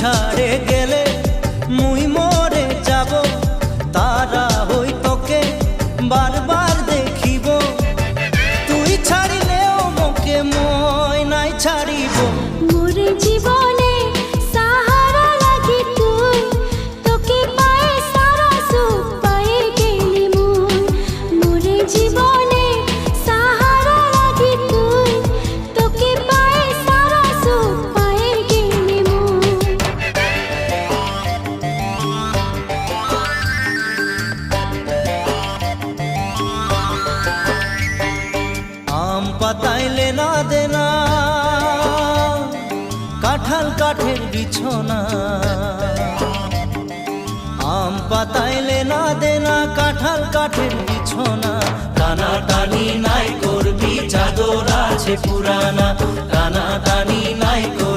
ছাড়ে গেলে মুই মরে যাব, তারা হই তোকে বারবার দেখিব। তুই ছাড়িলেও মোকে মই নাই ছাড়িব। মোর জীবনে সাহারা লাগি তুই, তোকে পায়ে সারা সুখ পায়ে গেলি মুই। মোর জীবনে সাহারা লাগি তুই, তোকে পায়ে সারা সুখ পায়ে গেলি মুই। আম পাতাইলে না দেনা, কাঁঠাল কাঠের বিছনা। আম পাতাইলে না দেনা, কাঁঠাল কাঠের বিছনা। টানা টানি নাই করবি, চাদর আছে পুরানা। টানা টানি নাই করবি।